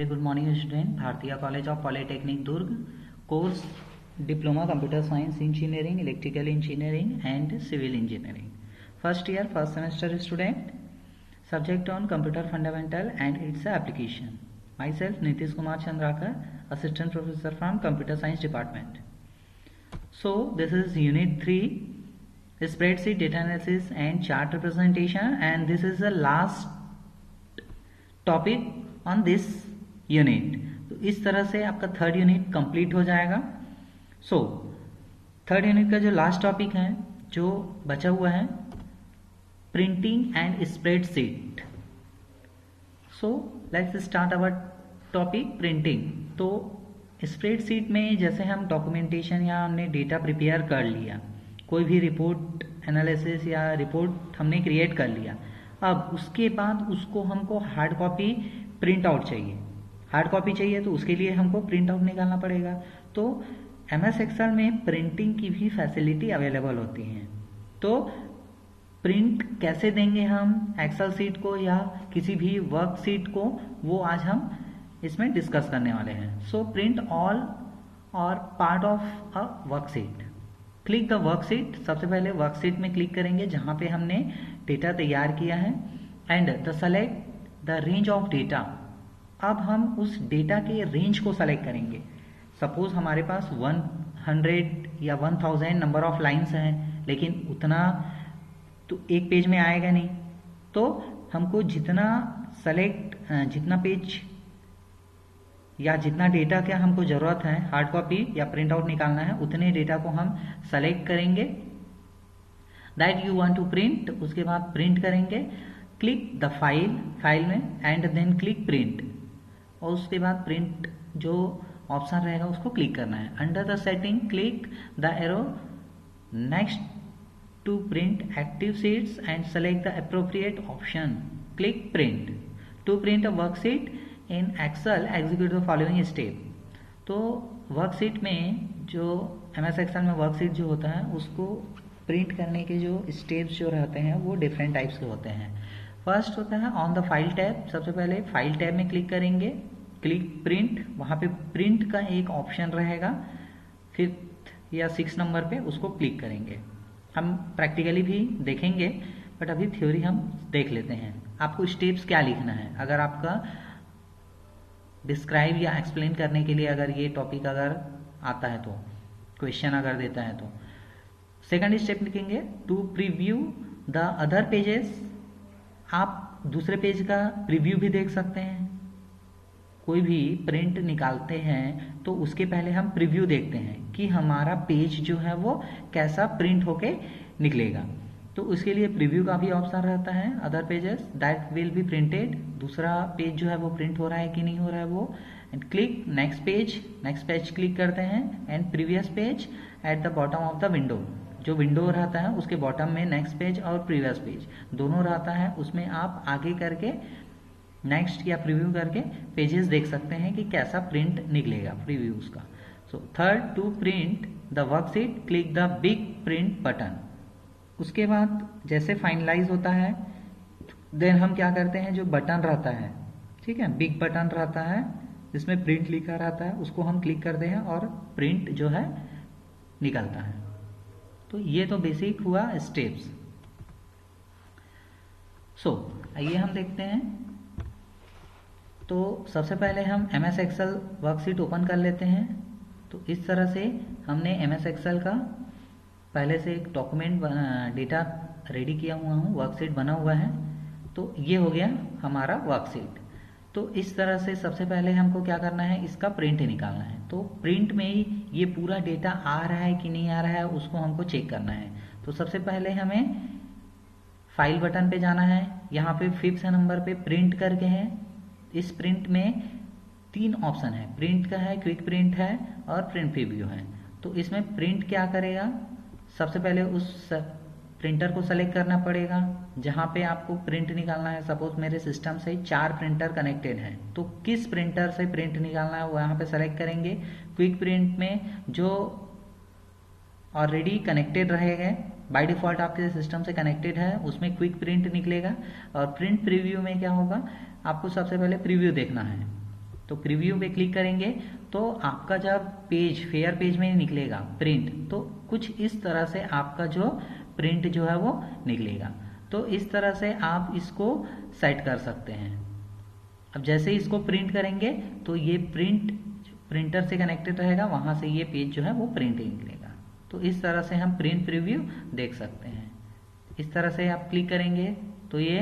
Very good morning student. Bharatiya college of polytechnic Durg, course diploma computer science engineering, electrical engineering and civil engineering, first year first semester student, subject on computer fundamental and its application. Myself Nitish Kumar Chandrakar, assistant professor from computer science department. So this is unit 3, spreadsheet data analysis and chart representation, and this is the last topic on this unit. तो इस तरह से आपका third unit complete हो जाएगा। So third unit का जो last topic है, जो बचा हुआ है, printing and spreadsheet. So let's start our topic printing. तो स्प्रेडशीट में जैसे हम डॉक्यूमेंटेशन या हमने डेटा प्रिपेयर कर लिया, कोई भी रिपोर्ट एनालिसिस या रिपोर्ट हमने क्रिएट कर लिया, अब उसके बाद उसको हमको हार्ड कॉपी प्रिंट आउट चाहिए। हार्ड कॉपी चाहिए तो उसके लिए हमको प्रिंट आउट निकालना पड़ेगा। तो MS एक्सेल में प्रिंटिंग की भी फैसिलिटी अवेलेबल होती है। तो प्रिंट कैसे देंगे हम एक्सेल सीट को या किसी भी वर्कशीट को, वो आज हम इसमें डिस्कस करने वाले हैं। सो प्रिंट ऑल और part of a worksheet. Click the worksheet. सबसे पहले वर्कशीट में क्लिक करेंगे जहां पे हमने डेटा तैयार किया है, and the select the range of data. अब हम उस डेटा के रेंज को सेलेक्ट करेंगे। सपोज हमारे पास 100 या 1000 नंबर ऑफ लाइन्स हैं, लेकिन उतना तो एक पेज में आएगा नहीं। तो हमको जितना पेज या जितना डेटा क्या हमको जरूरत है हार्ड कॉपी या प्रिंट आउट निकालना है, उतने डेटा को हम सेलेक्ट करेंगे that you want to print. उसके बाद प्रिंट करेंगे, क्लिक द फाइल में एंड देन क्लिक प्रिंट, और उसके बाद प्रिंट जो ऑप्शन रहेगा उसको क्लिक करना है। Under the setting click the arrow next to print active sheets and select the appropriate option, click print. To print a worksheet in Excel execute the following step. तो worksheet में जो MS Excel में worksheet जो होता है उसको print करने के जो स्टेप्स जो रहते हैं वो डिफरेंट टाइप्स के होते हैं। फर्स्ट होता है ऑन द फाइल टैब। सबसे पहले फाइल टैब में क्लिक करेंगे, क्लिक प्रिंट। वहाँ पे प्रिंट का एक ऑप्शन रहेगा 5th या 6 नंबर पे, उसको क्लिक करेंगे। हम प्रैक्टिकली भी देखेंगे, बट अभी थ्योरी हम देख लेते हैं। आपको स्टेप्स क्या लिखना है, अगर आपका डिस्क्राइब या एक्सप्लेन करने के लिए अगर ये टॉपिक अगर आता है तो, क्वेश्चन अगर देता है तो। सेकंड स्टेप लिखेंगे to preview the other pages. आप दूसरे पेज का प्रीव्यू भी देख सकते हैं। कोई भी प्रिंट निकालते हैं तो उसके पहले हम प्रीव्यू देखते हैं कि हमारा पेज जो है वो कैसा प्रिंट होके निकलेगा। तो उसके लिए प्रीव्यू का भी ऑप्शन रहता है, other pages that will be printed. दूसरा पेज जो है वो प्रिंट हो रहा है कि नहीं हो रहा है वो, and click next page click करते हैं, and previous page at the bottom of the window. जो विंडो रहता है उसके बॉटम में नेक्स्ट पेज और प्रीवियस पेज दोनों रहता है, उसमें आप आगे करके नेक्स्ट या प्रीव्यू करके पेजेस देख सकते हैं कि कैसा प्रिंट निकलेगा प्रीव्यूज का। So third, to print the worksheet click the big print button. उसके बाद जैसे फाइनलाइज होता है देन हम क्या करते हैं, जो बटन रहता है, ठीक है, बिग बटन रहता है जिसमें प्रिंट लिखा रहता है, उसको हम क्लिक करते हैं और प्रिंट जो है निकलता है। तो ये तो बेसिक हुआ स्टेप्स। सो आइए हम देखते हैं। तो सबसे पहले हम MS एक्सेल वर्कशीट ओपन कर लेते हैं। तो इस तरह से हमने MS एक्सेल का पहले से एक डॉक्यूमेंट डेटा रेडी किया हुआ हूँ, वर्कशीट बना हुआ है। तो ये हो गया हमारा वर्कशीट। तो इस तरह से सबसे पहले हमको क्या करना है, इसका प्रिंट निकालना है। तो प्रिंट में ही ये पूरा डेटा आ रहा है कि नहीं आ रहा है उसको हमको चेक करना है। तो सबसे पहले हमें फाइल बटन पे जाना है। यहाँ पे 5th नंबर पे प्रिंट करके है। इस प्रिंट में 3 ऑप्शन है, प्रिंट का है, क्विक प्रिंट है और प्रिंट प्रीव्यू है। तो इसमें प्रिंट क्या करेगा, सबसे पहले उस प्रिंटर को सेलेक्ट करना पड़ेगा जहां पे आपको प्रिंट निकालना है। सपोज मेरे सिस्टम से 4 प्रिंटर कनेक्टेड हैं, तो किस प्रिंटर से प्रिंट निकालना है वो यहाँ पे सेलेक्ट करेंगे। क्विक प्रिंट में जो ऑलरेडी कनेक्टेड रहेगा, बाय डिफॉल्ट आपके सिस्टम से कनेक्टेड है, उसमें क्विक प्रिंट निकलेगा। और प्रिंट प्रीव्यू में क्या होगा, आपको सबसे पहले प्रीव्यू देखना है। तो प्रीव्यू पे क्लिक करेंगे तो आपका जब पेज फेयर पेज में निकलेगा प्रिंट, तो कुछ इस तरह से आपका जो प्रिंट जो है वो निकलेगा। तो इस तरह से आप इसको सेट कर सकते हैं। अब जैसे इसको प्रिंट करेंगे तो ये प्रिंटर से कनेक्टेड रहेगा, वहां से ये पेज जो है वो प्रिंट निकलेगा। तो इस तरह से हम प्रिंट प्रीव्यू देख सकते हैं। इस तरह से आप क्लिक करेंगे तो ये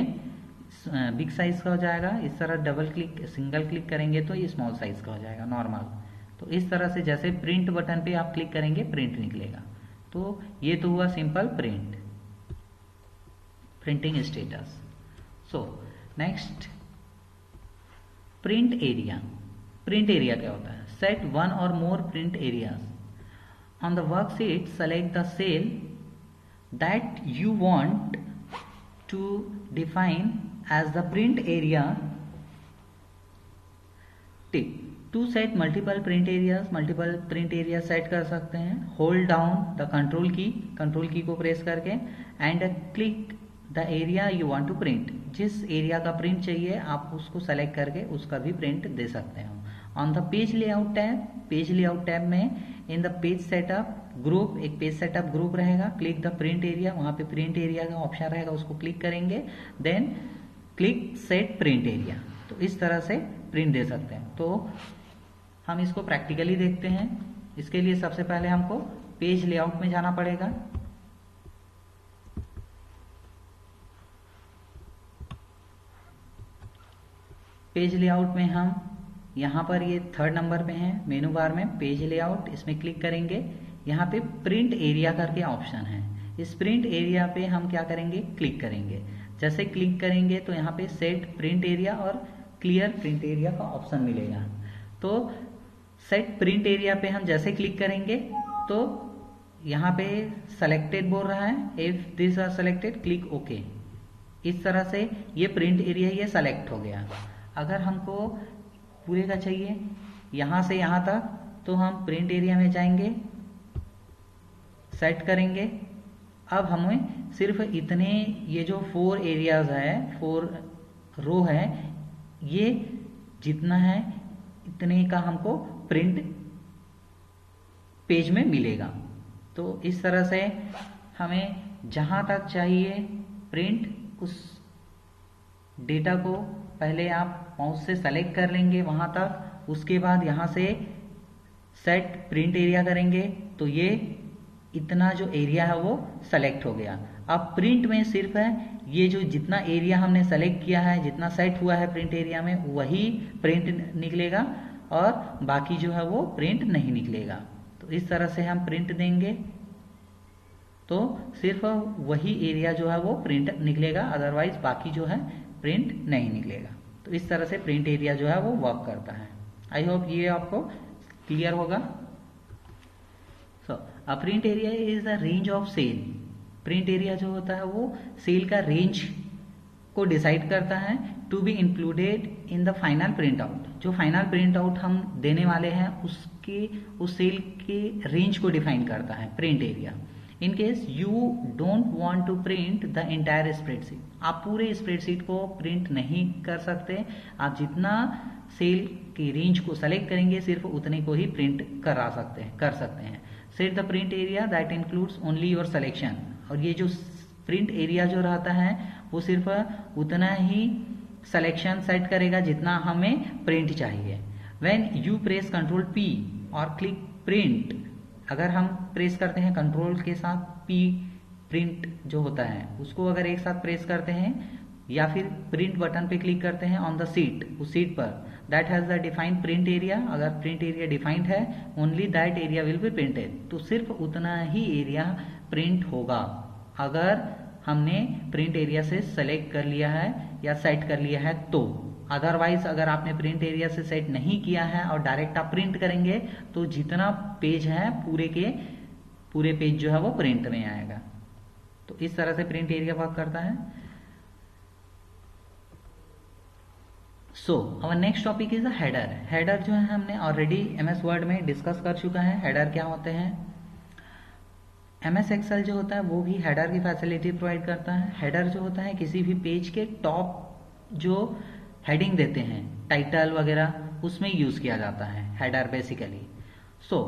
बिग साइज का हो जाएगा। इस तरह सिंगल क्लिक करेंगे तो ये स्मॉल साइज का हो जाएगा, नॉर्मल। तो इस तरह से जैसे प्रिंट बटन पे आप क्लिक करेंगे प्रिंट निकलेगा। तो ये तो हुआ simple printing status. So next, print area. Print area क्या होता है? Set one or more print areas on the worksheet. Select the cell that you want to define as the print area. Tick to set multiple print area set कर सकते हैं। Hold down the control की को press करके and click the area you want to print. जिस area का print चाहिए आप उसको सेलेक्ट करके उसका भी प्रिंट दे सकते हो। On the page layout tab में in the page setup group, एक पेज सेटअप ग्रुप रहेगा। क्लिक द प्रिंट एरिया, वहां पे प्रिंट एरिया का ऑप्शन रहेगा, उसको क्लिक करेंगे। Then click set print area. तो इस तरह से प्रिंट दे सकते हैं। तो हम इसको प्रैक्टिकली देखते हैं। इसके लिए सबसे पहले हमको पेज लेआउट में जाना पड़ेगा। पेज लेआउट में हम यहाँ पर ये 3rd नंबर पे है मेनू बार में पेज लेआउट, इसमें क्लिक करेंगे। यहाँ पे प्रिंट एरिया करके ऑप्शन है। इस प्रिंट एरिया पे हम क्या करेंगे, क्लिक करेंगे। जैसे क्लिक करेंगे तो यहाँ पे सेट प्रिंट एरिया और क्लियर प्रिंट एरिया का ऑप्शन मिलेगा। तो सेट प्रिंट एरिया पे हम जैसे क्लिक करेंगे तो यहाँ पे सेलेक्टेड बोल रहा है। If this are selected click okay. इस तरह से ये प्रिंट एरिया ये सेलेक्ट हो गया। अगर हमको पूरे का चाहिए यहाँ से यहाँ तक तो हम प्रिंट एरिया में जाएंगे, सेट करेंगे। अब हमें सिर्फ इतने ये जो 4 एरियाज है, 4 रो है, ये जितना है इतने का हमको प्रिंट पेज में मिलेगा। तो इस तरह से हमें जहां तक चाहिए प्रिंट, उस डेटा को पहले आप माउस से सेलेक्ट कर लेंगे वहां तक। उसके बाद यहां से सेट प्रिंट एरिया करेंगे तो ये इतना जो एरिया है वो सेलेक्ट हो गया। अब प्रिंट में सिर्फ है ये जो जितना एरिया हमने सेलेक्ट किया है, जितना सेट हुआ है प्रिंट एरिया में, वही प्रिंट निकलेगा और बाकी जो है वो प्रिंट नहीं निकलेगा। तो इस तरह से हम प्रिंट देंगे तो सिर्फ वही एरिया जो है वो प्रिंट निकलेगा, अदरवाइज बाकी जो है प्रिंट नहीं निकलेगा। तो इस तरह से प्रिंट एरिया जो है वो वर्क करता है। आई होप ये आपको क्लियर होगा। So a print area is the range of cell. Print area जो होता है वो सेल का रेंज को डिसाइड करता है to be included in the final print out. जो फाइनल प्रिंट आउट हम देने वाले हैं उस सेल के रेंज को डिफाइन करता है print area. In case you don't want to print the entire spreadsheet, आप पूरे स्प्रेडशीट को प्रिंट नहीं कर सकते। आप जितना सेल की रेंज को सेलेक्ट करेंगे सिर्फ उतने को ही प्रिंट कर सकते हैं। Set the print area that includes only your selection. और ये जो प्रिंट एरिया जो रहता है वो सिर्फ उतना ही सिलेक्शन सेट करेगा जितना हमें प्रिंट चाहिए। When you press control P और क्लिक प्रिंट, अगर हम प्रेस करते हैं कंट्रोल के साथ P, प्रिंट जो होता है उसको अगर एक साथ प्रेस करते हैं या फिर प्रिंट बटन पे क्लिक करते हैं ऑन द सीट, उस सीट पर that has the defined print area, अगर प्रिंट एरिया डिफाइंड है only that area will be printed. तो सिर्फ उतना ही एरिया प्रिंट होगा अगर हमने प्रिंट एरिया से सेलेक्ट कर लिया है या सेट कर लिया है तो। अदरवाइज अगर आपने प्रिंट एरिया से सेट नहीं किया है और डायरेक्ट आप प्रिंट करेंगे तो जितना पेज है पूरे पेज जो है वो प्रिंट में आएगा। तो इस तरह से प्रिंट एरिया वर्क करता है। So our next topic is header. Header जो है हमने ऑलरेडी MS वर्ड में डिस्कस कर चुका है। हेडर क्या होते हैं? MS एक्सेल जो होता है वो भी हेडर की फैसिलिटी प्रोवाइड करता है। हेडर जो होता है किसी भी पेज के टॉप जो हेडिंग देते हैं, टाइटल वगैरह, उसमें यूज किया जाता है header basically. So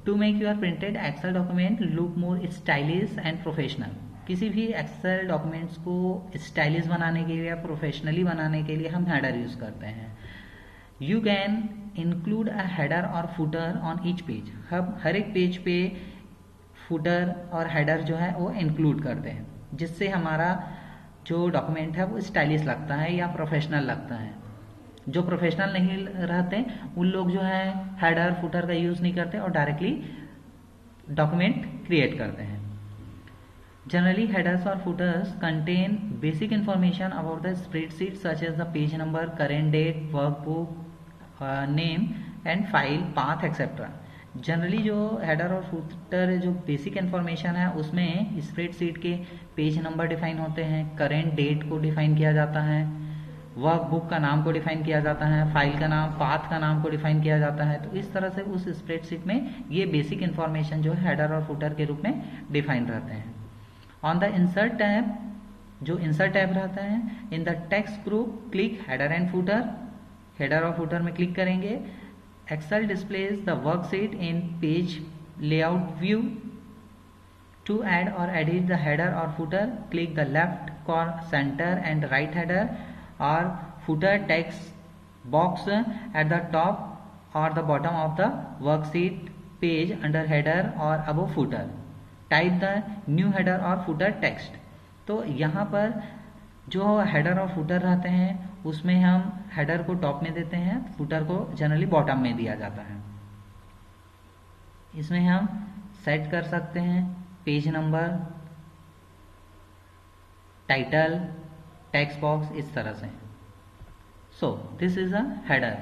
to make your printed Excel document look more stylish and professional, किसी भी एक्सेल डॉक्यूमेंट्स को स्टाइलिश बनाने के लिए या प्रोफेशनली बनाने के लिए हम हेडर यूज करते हैं। You can include a header और फुटर ऑन ईच पेज, हम हर एक पेज पे फुटर और हेडर जो है वो इंक्लूड करते हैं, जिससे हमारा जो डॉक्यूमेंट है वो स्टाइलिश लगता है या प्रोफेशनल लगता है। जो प्रोफेशनल नहीं रहते उन लोग जो है हेडर फुटर का यूज नहीं करते और डायरेक्टली डॉक्यूमेंट क्रिएट करते हैं। जनरली हेडर्स और footers contain basic information about the spreadsheet such as the page number, current date, workbook name and file path etcetera. Generally जो हेडर और फुटर जो बेसिक इन्फॉर्मेशन है उसमें स्प्रेडशीट के page number define होते हैं, current date को define किया जाता है, वर्कबुक का नाम को डिफाइन किया जाता है, फाइल का नाम, पाथ का नाम को डिफाइन किया जाता है। तो इस तरह से उस स्प्रेडशीट में ये बेसिक इन्फॉर्मेशन जो है हेडर और फुटर के रूप में डिफाइन रहते हैं। ऑन द इंसर्ट टैब, जो इंसर्ट टैब रहता है, in the text group click header and footer, header और फुटर में क्लिक करेंगे। Excel displays the worksheet in page layout view. To add or edit the header or footer, click the left, center and right header or footer text box at the top or the bottom of the worksheet page under header or above footer. Type the new header or footer text. तो यहाँ पर जो header और footer रहते हैं उसमें हम header को टॉप में देते हैं, फुटर को जनरली बॉटम में दिया जाता है। इसमें हम सेट कर सकते हैं page number, title, text box, इस तरह से। So this is a header.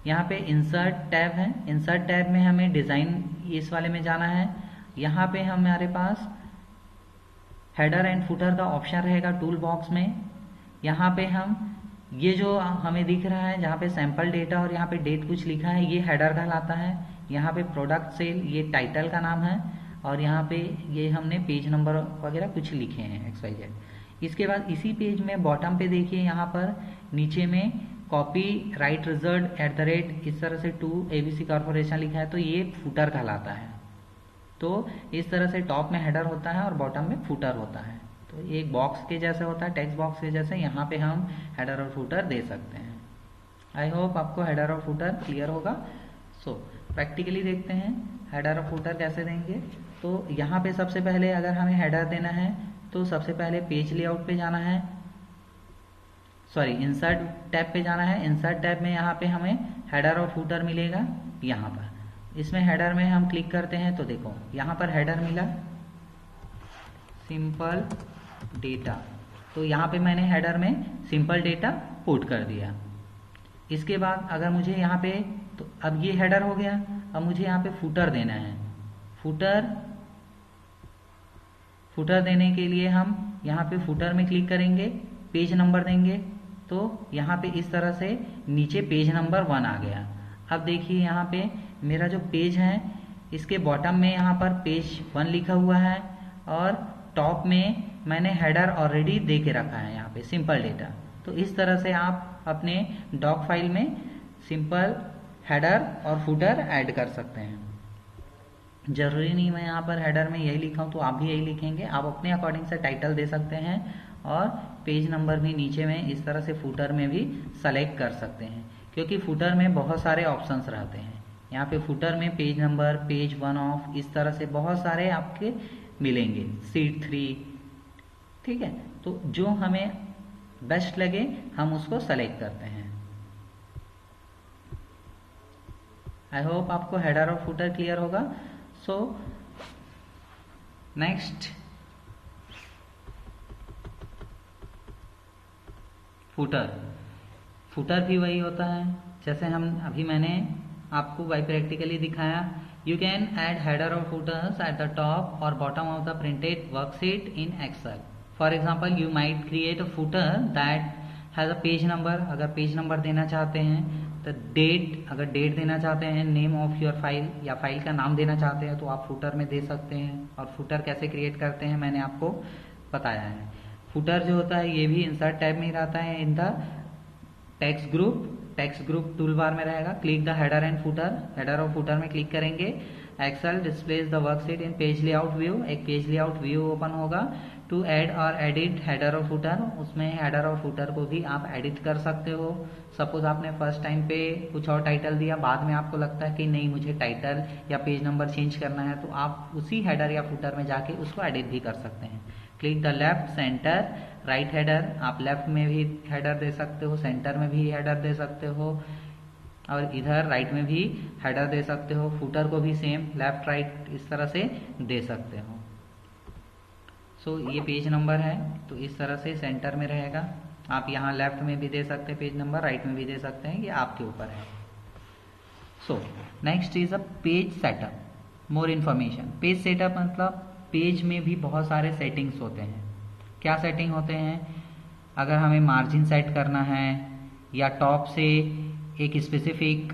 यहाँ पे इंसर्ट टैब है, इंसर्ट टैब में हमें डिजाइन इस वाले में जाना है। यहाँ पे हमारे पास हेडर एंड फुटर का ऑप्शन रहेगा टूल बॉक्स में। यहाँ पे हम ये जो हमें दिख रहा है जहाँ पे सैंपल डेटा और यहाँ पे डेट कुछ लिखा है, ये हेडर कहलाता है। यहाँ पे प्रोडक्ट सेल, ये टाइटल का नाम है और यहाँ पे ये हमने पेज नंबर वगैरह कुछ लिखे हैं XYZ। इसके बाद इसी पेज में बॉटम पे देखिए यहाँ पर नीचे में कॉपी राइट रिजल्ट @ इस तरह से टू ABC कॉर्पोरेशन लिखा है, तो ये फुटर कहलाता है। तो इस तरह से टॉप में हेडर होता है और बॉटम में फुटर होता है। तो एक बॉक्स के जैसे होता है, टेक्स्ट बॉक्स के जैसे, यहाँ पे हम हेडर और फुटर दे सकते हैं। आई होप आपको हेडर और फुटर क्लियर होगा। सो प्रैक्टिकली देखते हैं हेडर और फुटर कैसे देंगे। तो यहाँ पे सबसे पहले अगर हमें हेडर देना है तो सबसे पहले पेज लेआउट पे जाना है, सॉरी इंसर्ट टैब पे जाना है। इंसर्ट टैब में यहाँ पे हमें हेडर और फुटर मिलेगा। यहाँ पर इसमें हेडर में हम क्लिक करते हैं तो देखो यहाँ पर हेडर मिला सिंपल डेटा, तो यहाँ पे मैंने हेडर में सिंपल डेटा पुट कर दिया। इसके बाद अगर मुझे यहाँ पे, तो अब ये हेडर हो गया, अब मुझे यहाँ पे फुटर देना है। फुटर देने के लिए हम यहाँ पे फुटर में क्लिक करेंगे, पेज नंबर देंगे, तो यहाँ पे इस तरह से नीचे पेज नंबर 1 आ गया। अब देखिए यहाँ पे मेरा जो पेज है इसके बॉटम में यहाँ पर पेज 1 लिखा हुआ है और टॉप में मैंने हेडर ऑलरेडी दे के रखा है यहाँ पे सिंपल डेटा। तो इस तरह से आप अपने डॉक फाइल में सिंपल हेडर और फुटर ऐड कर सकते हैं। जरूरी नहीं मैं यहाँ पर हेडर में यही लिखा हूँ तो आप भी यही लिखेंगे, आप अपने अकॉर्डिंग से टाइटल दे सकते हैं और पेज नंबर भी नीचे में इस तरह से फुटर में भी सेलेक्ट कर सकते हैं, क्योंकि फुटर में बहुत सारे ऑप्शंस रहते हैं। यहाँ पे फुटर में पेज नंबर, पेज 1 ऑफ, इस तरह से बहुत सारे आपके मिलेंगे, शीट 3, ठीक है। तो जो हमें बेस्ट लगे हम उसको सेलेक्ट करते हैं। आई होप आपको हेडर और फुटर क्लियर होगा। सो नेक्स्ट फुटर भी वही होता है जैसे हम अभी मैंने आपको बाई प्रैक्टिकली दिखाया। You can add header or footers at the top or bottom of the printed worksheet in Excel. For example, you might create a footer that has a page number. अगर page number देना चाहते हैं तो date, अगर date देना चाहते हैं, name of your file या फाइल का नाम देना चाहते हैं तो आप फुटर में दे सकते हैं। और फुटर कैसे क्रिएट करते हैं मैंने आपको बताया है। फुटर जो होता है ये भी इंसर्ट टैब में ही रहता है in the text group text group tool bar में रहेगा, click the header and footer, header और फुटर में क्लिक करेंगे। Excel displays the worksheet in page layout view, एक पेज लेआउट व्यू ओपन होगा। To add or edit header और footer, उसमें header और फुटर को भी आप एडिट कर सकते हो। सपोज आपने फर्स्ट टाइम पे कुछ और टाइटल दिया, बाद में आपको लगता है कि नहीं मुझे टाइटल या पेज नंबर चेंज करना है, तो आप उसी हेडर या फुटर में जाके उसको एडिट भी कर सकते हैं। Click the left centre right header, आप लेफ्ट में भी हेडर दे सकते हो, सेंटर में भी हेडर दे सकते हो और इधर राइट में भी हेडर दे सकते हो। फुटर को भी सेम लेफ्ट राइट इस तरह से दे सकते हो। सो ये पेज नंबर है तो इस तरह से सेंटर में रहेगा। आप यहाँ लेफ्ट में भी दे सकते हैं पेज नंबर, राइट में भी दे सकते हैं, ये आपके ऊपर है। So next is a page setup, more information. Page setup मतलब पेज में भी बहुत सारे सेटिंग्स होते हैं। क्या सेटिंग होते हैं? अगर हमें मार्जिन सेट करना है या टॉप से एक स्पेसिफिक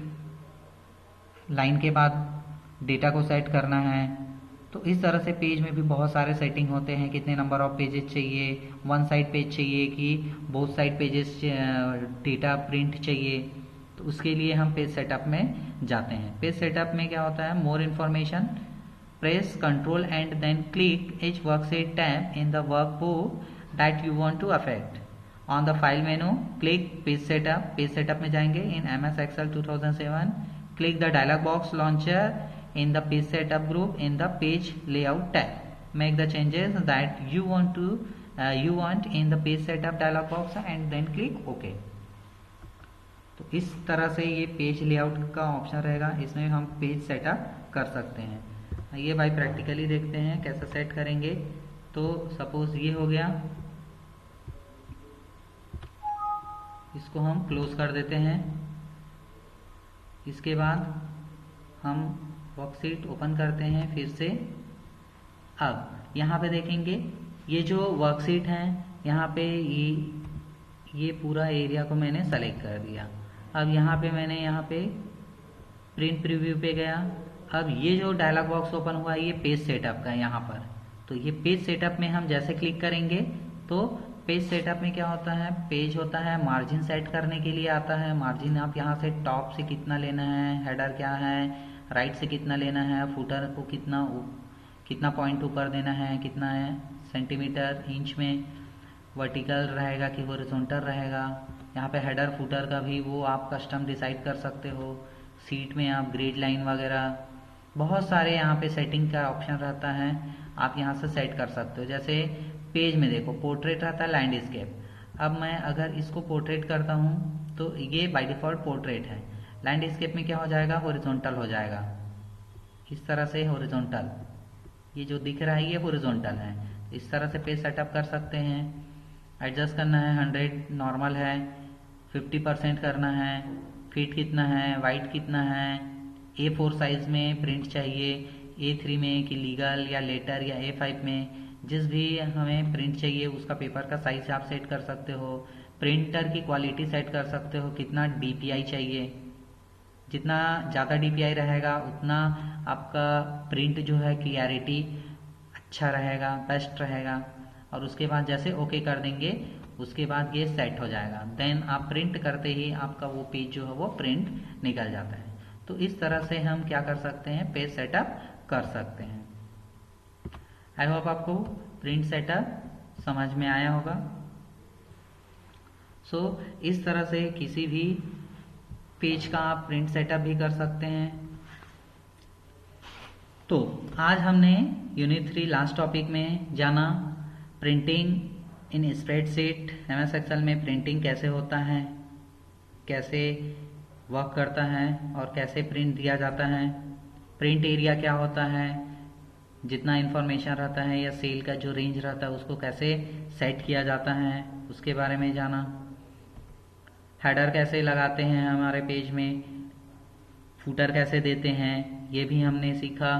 लाइन के बाद डेटा को सेट करना है, तो इस तरह से पेज में भी बहुत सारे सेटिंग होते हैं। कितने नंबर ऑफ पेजेस चाहिए, वन साइड पेज चाहिए कि both side pages data print चाहिए, तो उसके लिए हम पेज सेटअप में जाते हैं। पेज सेटअप में क्या होता है? More information, press control and then click each worksheet tab in the workbook that you want to affect. On the file menu, click page setup. Page setup में जाएंगे in MS Excel 2007. Click the dialog box launcher in the page setup group in the page layout tab. Make the changes that you want in the page setup dialog box and then click OK. तो इस तरह से ये page layout का option रहेगा, इसमें हम page setup कर सकते हैं। ये भाई प्रैक्टिकली देखते हैं कैसे सेट करेंगे। तो सपोज ये हो गया, इसको हम क्लोज कर देते हैं। इसके बाद हम वर्कशीट ओपन करते हैं फिर से। अब यहाँ पे देखेंगे ये जो वर्कशीट है, यहाँ पे ये पूरा एरिया को मैंने सेलेक्ट कर दिया। अब यहाँ पे मैंने यहाँ पे प्रिंट प्रीव्यू पे गया। अब ये जो डायलॉग बॉक्स ओपन हुआ है ये पेज सेटअप का है यहाँ पर। तो ये पेज सेटअप में हम जैसे क्लिक करेंगे तो पेज सेटअप में क्या होता है? पेज होता है, मार्जिन सेट करने के लिए आता है। मार्जिन आप यहाँ से टॉप से कितना लेना है, हेडर क्या है, राइट से कितना लेना है, फुटर को कितना पॉइंट ऊपर देना है, कितना है सेंटीमीटर इंच में, वर्टिकल रहेगा कि हॉरिजॉन्टल रहेगा। यहाँ पे हेडर फुटर का भी वो आप कस्टम डिसाइड कर सकते हो। सीट में आप ग्रिड लाइन वगैरह बहुत सारे यहाँ पे सेटिंग का ऑप्शन रहता है, आप यहाँ से सेट कर सकते हो। जैसे पेज में देखो पोर्ट्रेट रहता है, लैंडस्केप। अब मैं अगर इसको पोर्ट्रेट करता हूँ तो ये बाय डिफॉल्ट पोर्ट्रेट है। लैंडस्केप में क्या हो जाएगा? हॉरिजॉन्टल हो जाएगा, इस तरह से हॉरिजॉन्टल। ये जो दिख रहा है ये हॉरिजॉन्टल है। इस तरह से पेज सेटअप कर सकते हैं। एडजस्ट करना है, 100 नॉर्मल है, 50% करना है, फिट कितना है, वाइट कितना है, A4 साइज में प्रिंट चाहिए, A3 में कि लीगल या लेटर या A5 में, जिस भी हमें प्रिंट चाहिए उसका पेपर का साइज आप सेट कर सकते हो। प्रिंटर की क्वालिटी सेट कर सकते हो, कितना DPI चाहिए। जितना ज़्यादा DPI रहेगा उतना आपका प्रिंट जो है क्लियरिटी अच्छा रहेगा, बेस्ट रहेगा। और उसके बाद जैसे ओके कर देंगे उसके बाद ये सेट हो जाएगा। देन आप प्रिंट करते ही आपका वो पेज जो है वो प्रिंट निकल जाता है। तो इस तरह से हम क्या कर सकते हैं? पेज सेटअप कर सकते हैं। आई होप आपको प्रिंट सेटअप समझ में आया होगा। सो इस तरह से किसी भी पेज का आप प्रिंट सेटअप भी कर सकते हैं। तो आज हमने यूनिट 3 लास्ट टॉपिक में जाना printing in spreadsheet. MS Excel में प्रिंटिंग कैसे होता है, कैसे वर्क करता है और कैसे प्रिंट दिया जाता है। प्रिंट एरिया क्या होता है, जितना इन्फॉर्मेशन रहता है या सेल का जो रेंज रहता है उसको कैसे सेट किया जाता है उसके बारे में जाना। हेडर कैसे लगाते हैं हमारे पेज में, फुटर कैसे देते हैं ये भी हमने सीखा।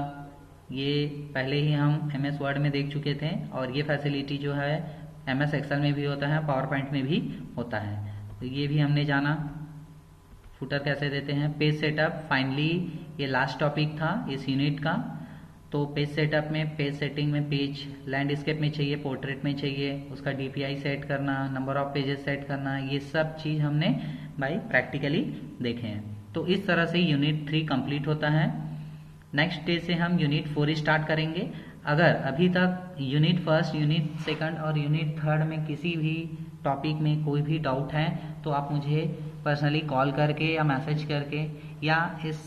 ये पहले ही हम MS वर्ड में देख चुके थे और ये फैसिलिटी जो है MS एक्सेल में भी होता है, पावर पॉइंट में भी होता है, तो ये भी हमने जाना। फुटर कैसे देते हैं, पेज सेटअप फाइनली ये लास्ट टॉपिक था इस यूनिट का। तो पेज सेटअप में पेज सेटिंग में पेज लैंडस्केप में चाहिए, पोर्ट्रेट में चाहिए, उसका DPI सेट करना, नंबर ऑफ पेजेस सेट करना, ये सब चीज़ हमने बाय प्रैक्टिकली देखें। तो इस तरह से यूनिट 3 कंप्लीट होता है। नेक्स्ट डे से हम यूनिट 4 स्टार्ट करेंगे। अगर अभी तक यूनिट फर्स्ट, यूनिट सेकंड और यूनिट थर्ड में किसी भी टॉपिक में कोई भी डाउट है तो आप मुझे पर्सनली कॉल करके या मैसेज करके या इस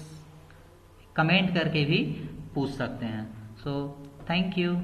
कमेंट करके भी पूछ सकते हैं। So thank you.